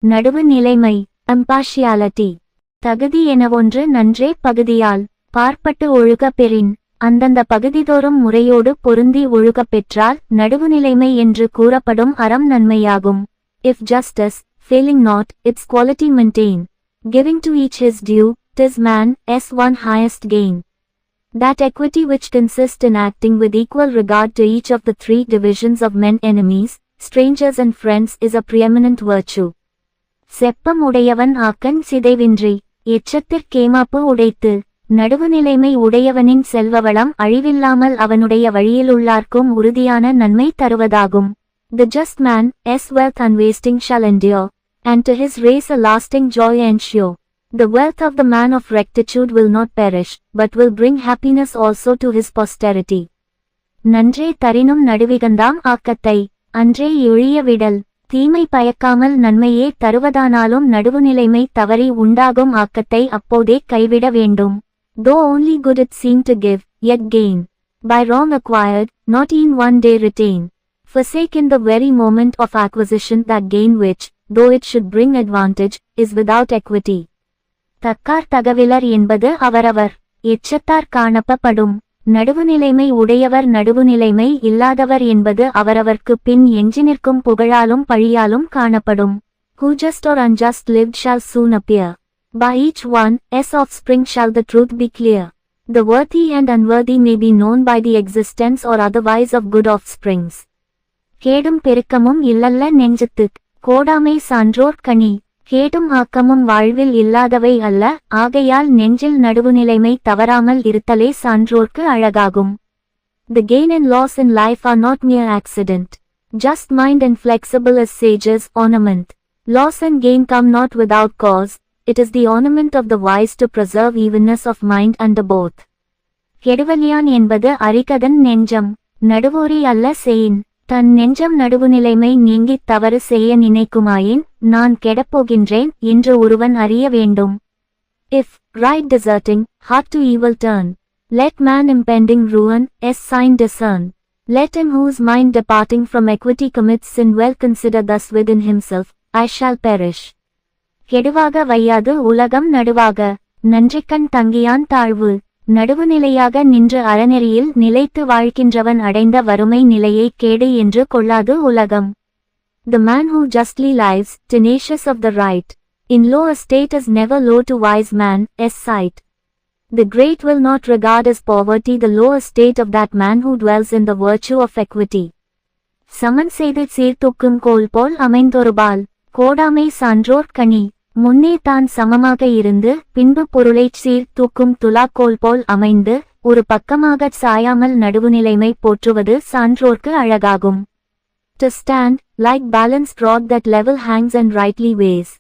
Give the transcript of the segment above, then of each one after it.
நடுவு நிலைமை impartiality. தகுதி எனவொன்று நன்றே பகுதியால் பார்ப்பட்டு ஒழுக பெறின் அந்தந்த பகுதிதோறும் முறையோடு பொருந்தி ஒழுகப் பெற்றால் நடுவுநிலைமை என்று கூறப்படும் அறம் நன்மையாகும். If justice, failing not, its quality maintain, giving to each his due, 'tis man's one highest gain. That equity which consists in acting with equal regard to each of the three divisions of men, enemies, strangers and friends, is a preeminent virtue. செப்பம் உடையவன் ஆக்கன் சிதைவின்றி எச்சத்திற்கேமாப்பு உடைத்து நடுவுநிலைமை உடையவனின் செல்வவளம் அழிவில்லாமல் அவனுடைய வழியிலுள்ளார்க்கும் உறுதியான நன்மை தருவதாகும். The just man's wealth unwasting shall endure, and to his race a lasting joy ensure. The wealth of the man of rectitude will not perish, but will bring happiness also to his posterity. நன்றே தரினும் நடுவிகந்தாம் ஆக்கத்தை அன்றே ஒழிய விடல். தீமை பயக்காமல் நன்மையே தருவதானாலும் நடுவுநிலைமை தவறி உண்டாகும் ஆக்கத்தை அப்போதே கைவிட வேண்டும். Though only good it seem to give, yet gain, by wrong acquired, not in one day retain. Forsake in the very moment of acquisition that gain which, though it should bring advantage, is without equity. தக்கார் தகவிலர் என்பது அவரவர் எச்சத்தார் காணப்படும். நடுவுநிலைமை உடையவர் நடுவுநிலைமை இல்லாதவர் என்பது அவரவர்க்கு பின் எஞ்சி நிற்கும் புகழாலும் பழியாலும் காணப்படும். Who just or unjust lived shall soon appear. By each one's offspring shall the truth be clear. The worthy and unworthy may be known by the existence or otherwise of good offsprings. கேடும் பெருக்கமும் இல்லல்ல நெஞ்சத்துக் கோடாமை சான்றோர் கனி. கேடும் ஆக்கமும் வாழ்வில் இல்லாதவை அல்ல, ஆகையால் நெஞ்சில் நடுவுநிலைமை தவறாமல் இருத்தலே சான்றோர்க்கு அழகாகும். The gain and loss in life are not mere accident. Just mind and flexible as sages ornament. Loss and gain come not without cause, it is the ornament of the wise to preserve evenness of mind under both. கெடுவலியான் என்பது அரிகதன் நெஞ்சம் நடுவோரி அல்ல chain. தன் நெஞ்சம் நடுவுநிலைமை நீங்கித் தவறு செய்ய நினைக்குமாயின் நான் கெடப்போகின்றேன் என்று ஒருவன் அறிய வேண்டும். If, right deserting, heart to evil turn, let man impending ruin's sign discern. Let him whose mind departing from equity commits sin well consider thus within himself, I shall perish. கெடுவாக வையாது உலகம் நடுவாக நன்றிக்கண் தங்கியான் தாழ்வு. நடுவுநிலையாக நின்று அறநெறியில் நிலைத்து வாழ்கின்றவன் அடைந்த வறுமை நிலையை கேடு என்று கொள்ளாது உலகம். The man who justly lives, tenacious of the right, in low estate is never low to wise man's sight. The great will not regard as poverty the low estate of that man who dwells in the virtue of equity. சமன் செய்து சீர்தூக்கும் கோல் போல் அமைந்தொருபால் கோடாமை சான்றோர் கனி. முன்னே தான் சமமாக இருந்து பின்பு பொருளைச் சீர் தூக்கும் துலாக்கோல் போல் அமைந்து ஒரு பக்கமாகச் சாயாமல் நடுவுநிலைமை போற்றுவது சான்றோர்க்கு அழகாகும். To stand, like balanced rod that level hangs and rightly weighs,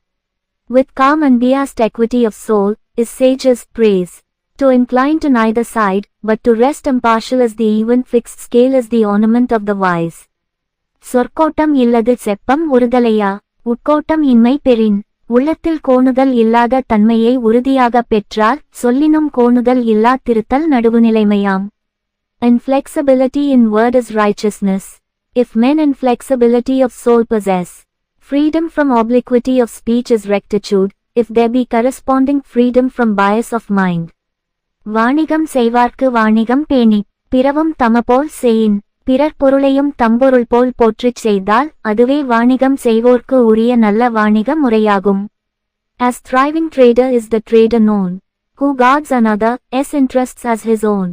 with calm and biased equity of soul, is sage's praise. To incline to neither side, but to rest impartial as the even fixed scale is the ornament of the wise. சொற்கோட்டம் இல்லது செப்பம் ஒருதலையா உட்கோட்டம் இன்மை பெறின். உள்ளத்தில் கோணுதல் இல்லாத தன்மையை உறுதியாக பெற்றால் சொல்லினும் கோணுதல் இல்லா திருத்தல் நடுவுநிலைமையாம். Inflexibility in word is righteousness. If men inflexibility of soul possess, freedom from obliquity of speech is rectitude, if there be corresponding freedom from bias of mind. வாணிகம் செய்வார்க்கு வாணிகம் பேணி பிறவும் தமபோல் செயின். பிறர் பொருளையும் தம்பொருள் போல் போற்றிச் செய்தால் அதுவே வாணிகம் செய்வோர்க்கு உரிய நல்ல வாணிக முறையாகும். As thriving trader is the trader known, who guards another's interests as his own.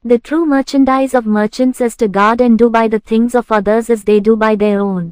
The true merchandise of merchants is to guard and do by the things of others as they do by their own.